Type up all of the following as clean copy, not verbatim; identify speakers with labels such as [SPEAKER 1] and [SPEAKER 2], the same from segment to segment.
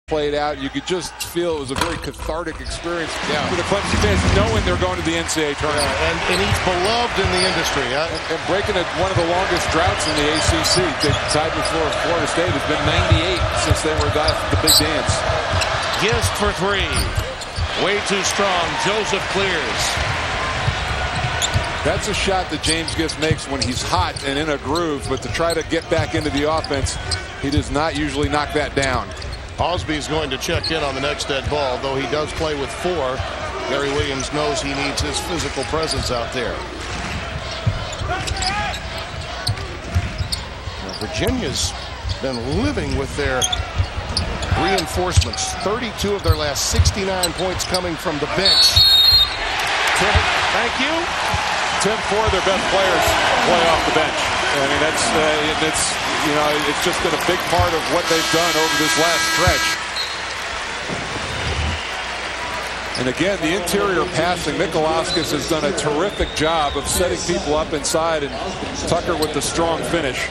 [SPEAKER 1] played out. You could just feel it was a very cathartic experience for the Clemson fans, knowing they're going to the NCAA tournament.
[SPEAKER 2] And he's beloved in the industry.
[SPEAKER 1] And breaking one of the longest droughts in the ACC. They tied with Florida State. It's been 98 since they were at the big dance.
[SPEAKER 2] Gist for three. Way too strong. Joseph clears.
[SPEAKER 1] That's a shot that James Gist makes when he's hot and in a groove, but to try to get back into the offense, he does not usually knock that down.
[SPEAKER 2] Osby's going to check in on the next dead ball, though he does play with 4. Gary Williams knows he needs his physical presence out there. Now, Virginia's been living with their reinforcements. 32 of their last 69 points coming from the bench. Thank you.
[SPEAKER 1] 4 of their best players play off the bench. I mean, it's just been a big part of what they've done over this last stretch. And again, the interior passing, Mikalauskas has done a terrific job of setting people up inside, and Tucker with the strong finish.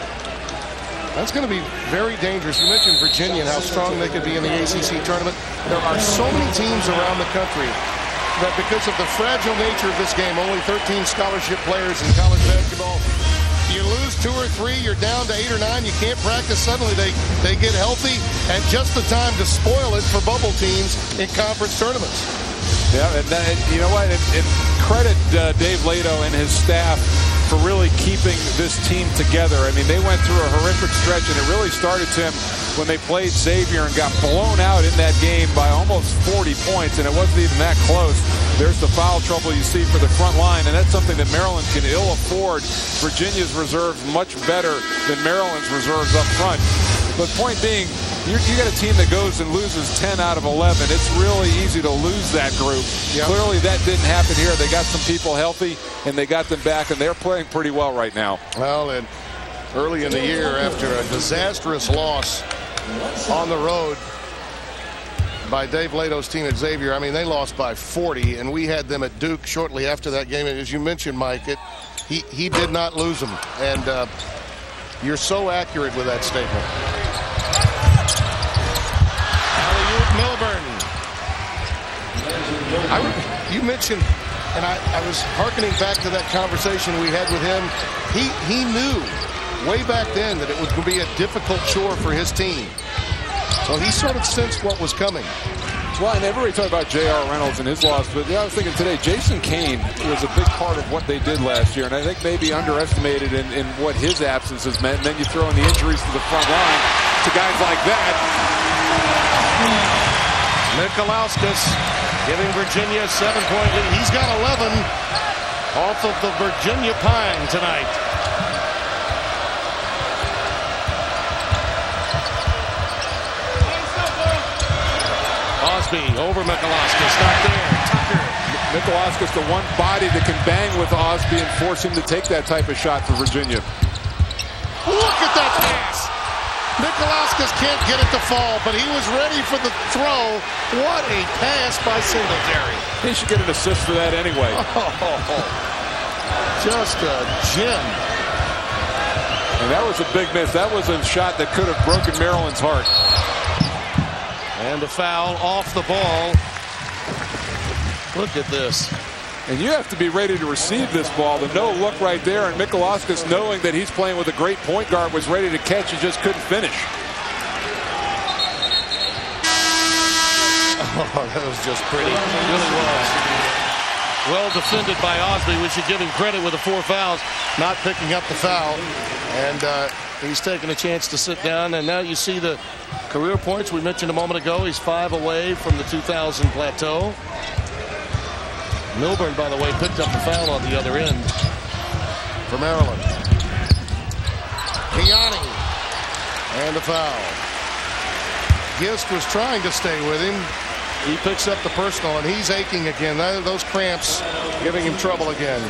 [SPEAKER 2] That's going to be very dangerous. You mentioned Virginia and how strong they could be in the ACC tournament. There are so many teams around the country that, because of the fragile nature of this game, only 13 scholarship players in college basketball. You lose 2 or 3, you're down to 8 or 9, you can't practice. Suddenly they get healthy, and just the time to spoil it for bubble teams in conference tournaments.
[SPEAKER 1] Yeah, and you know what? And credit Dave Lato and his staff for really keeping this team together. I mean, they went through a horrific stretch, and it really started, Tim, when they played Xavier and got blown out in that game by almost 40 points, and it wasn't even that close. There's the foul trouble you see for the front line, and that's something that Maryland can ill afford. Virginia's reserves much better than Maryland's reserves up front. But point being, you got a team that goes and loses 10 out of 11. It's really easy to lose that group. Yep. Clearly that didn't happen here. They got some people healthy, and they got them back, and they're playing pretty well right now.
[SPEAKER 2] Well, and early in the year, after a disastrous loss on the road by Dave Lato's team at Xavier, I mean, they lost by 40, and we had them at Duke shortly after that game. And as you mentioned, Mike, he did not lose them, and you're so accurate with that statement. Milburn. You mentioned, and I was hearkening back to that conversation we had with him. He knew way back then that it was going to be a difficult chore for his team. So he sort of sensed what was coming.
[SPEAKER 1] Well, and everybody talked about J.R. Reynolds and his loss, but I was thinking today, Jason Kane was a big part of what they did last year, and I think maybe underestimated in what his absence has meant. And then you throw in the injuries to the front line to guys like that.
[SPEAKER 2] Mikalauskas giving Virginia a 7-point lead. He's got 11 off of the Virginia Pine tonight. Osby over Mikalauskas, not there. Tucker.
[SPEAKER 1] Mikalauskas, the one body that can bang with Osby and force him to take that type of shot for Virginia.
[SPEAKER 2] Look at that pass. Mikalauskas can't get it to fall, but he was ready for the throw. What a pass by Singletary.
[SPEAKER 1] He should get an assist for that anyway.
[SPEAKER 2] Just a gem.
[SPEAKER 1] And that was a big miss. That was a shot that could have broken Maryland's heart.
[SPEAKER 2] And a foul off the ball. Look at this.
[SPEAKER 1] And you have to be ready to receive this ball. The no look right there, and Mikalauskas, knowing that he's playing with a great point guard, was ready to catch and just couldn't finish.
[SPEAKER 2] Oh, that was just pretty. It really was. Well defended by Osby. We should give him credit with the 4 fouls, not picking up the foul. And he's taking a chance to sit down. And now you see the career points we mentioned a moment ago. He's 5 away from the 2,000 plateau. Milburn, by the way, picked up the foul on the other end for Maryland. Kiani. And a foul. Gist was trying to stay with him. He picks up the personal, and he's aching again. Those cramps giving him trouble again.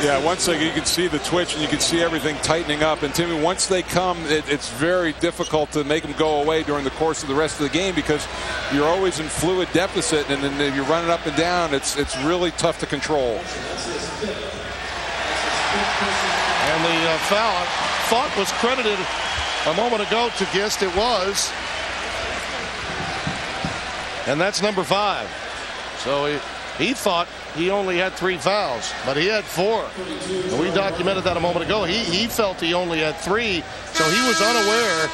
[SPEAKER 1] Yeah, once again, you can see the twitch, and you can see everything tightening up. And Timmy, once they come, it's very difficult to make them go away during the course of the rest of the game, because you're always in fluid deficit, and then you're running up and down. It's really tough to control.
[SPEAKER 2] And the foul, I thought, was credited a moment ago to Gist. It was. And that's number 5. So he thought he only had 3 fouls, but he had 4. And we documented that a moment ago. He felt he only had 3, so he was unaware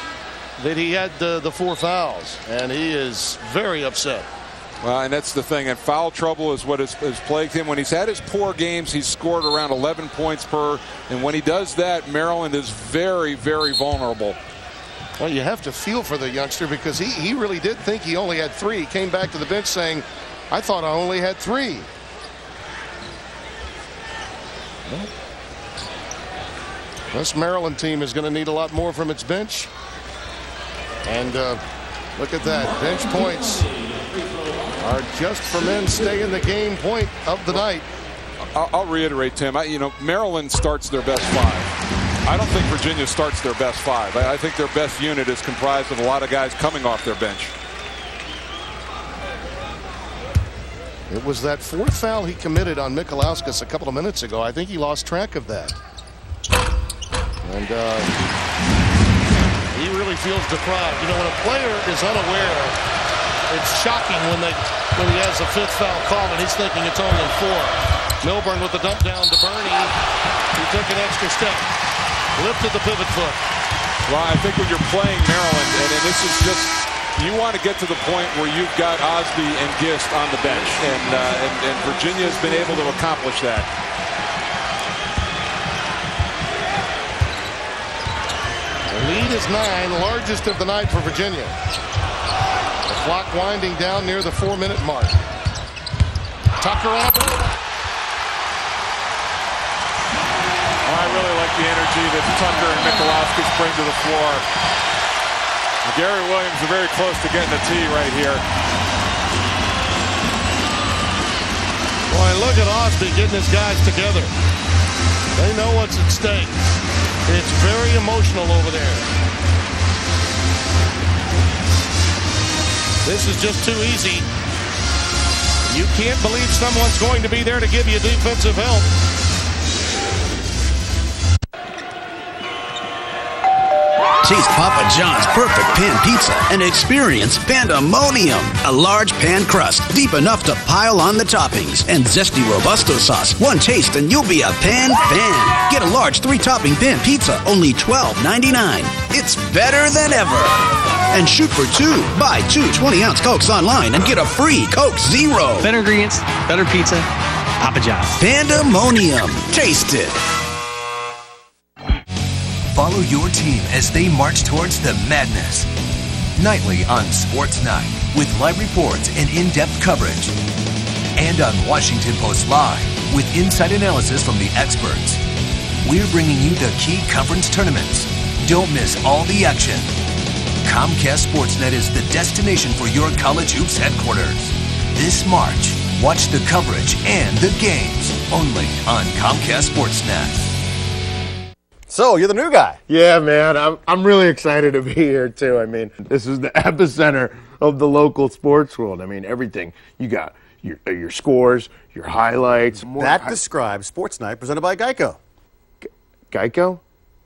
[SPEAKER 2] that he had the 4 fouls, and he is very upset.
[SPEAKER 1] Well, and that's the thing, and foul trouble is what has plagued him. When he's had his poor games, he's scored around 11 points per, and when he does that, Maryland is very, very vulnerable.
[SPEAKER 2] Well, you have to feel for the youngster, because he really did think he only had 3. He came back to the bench saying, I thought I only had 3. Well, this Maryland team is going to need a lot more from its bench. And look at that. Bench points are just for men stay in the game point of the night.
[SPEAKER 1] I'll reiterate, Tim. Maryland starts their best 5. I don't think Virginia starts their best 5. I think their best unit is comprised of a lot of guys coming off their bench.
[SPEAKER 2] It was that 4th foul he committed on Mikalauskas a couple of minutes ago. I think he lost track of that. And he really feels deprived. When a player is unaware, it's shocking when he has a 5th foul call and he's thinking it's only 4. Milburn with the dump down to Bernie. He took an extra step. Lifted the pivot foot.
[SPEAKER 1] Well, I think when you're playing Maryland, and this is just, you want to get to the point where you've got Osby and Gist on the bench, and Virginia has been able to accomplish that.
[SPEAKER 2] The lead is 9, largest of the night for Virginia. The clock winding down near the 4-minute mark. Tucker up.
[SPEAKER 1] I really like the energy that Tucker and Mikalauskas bring to the floor. Gary Williams are very close to getting a tee right here.
[SPEAKER 2] Boy, look at Osby getting his guys together. They know what's at stake. It's very emotional over there. This is just too easy. You can't believe someone's going to be there to give you defensive help.
[SPEAKER 3] Taste Papa John's perfect pan pizza and experience Pandemonium. A large pan crust, deep enough to pile on the toppings, and zesty Robusto sauce. One taste and you'll be a pan fan. Get a large 3-topping pan pizza, only $12.99. It's better than ever. And shoot for 2. Buy 2 20-ounce Cokes online and get a free Coke Zero.
[SPEAKER 4] Better ingredients, better pizza, Papa John's.
[SPEAKER 3] Pandemonium. Taste it.
[SPEAKER 5] Follow your team as they march towards the madness. Nightly on Sports Night with live reports and in-depth coverage. And on Washington Post Live with inside analysis from the experts. We're bringing you the key conference tournaments. Don't miss all the action. Comcast Sportsnet is the destination for your college hoops headquarters. This March, watch the coverage and the games only on Comcast Sportsnet.
[SPEAKER 6] So, you're the new guy.
[SPEAKER 7] Yeah, man. I'm really excited to be here, too. I mean, this is the epicenter of the local sports world. I mean, everything. You got your scores, your highlights.
[SPEAKER 6] That describes Sports Night presented by Geico.
[SPEAKER 7] Geico?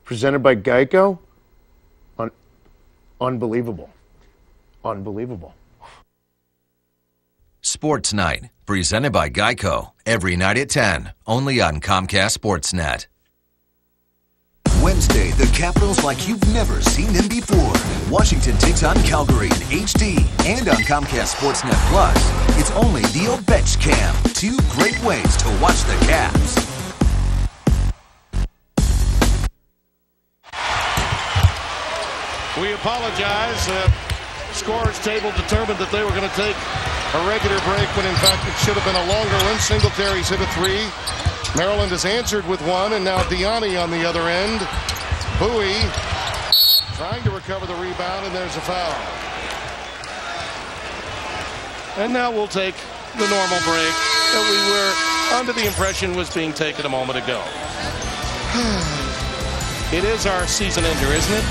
[SPEAKER 7] Presented by Geico? Unbelievable. Unbelievable.
[SPEAKER 5] Sports Night, presented by Geico. Every night at 10, only on Comcast Sportsnet. Wednesday, the Capitals like you've never seen them before. Washington takes on Calgary in HD and on Comcast Sportsnet Plus. It's only the Ovechcam. 2 great ways to watch the Caps.
[SPEAKER 2] We apologize. Scores table determined that they were going to take a regular break when in fact it should have been a longer one. Singletary's hit a 3. Maryland has answered with 1, and now Diani on the other end. Bowie trying to recover the rebound, and there's a foul. And now we'll take the normal break that we were under the impression was being taken a moment ago. It is our season ender, isn't it?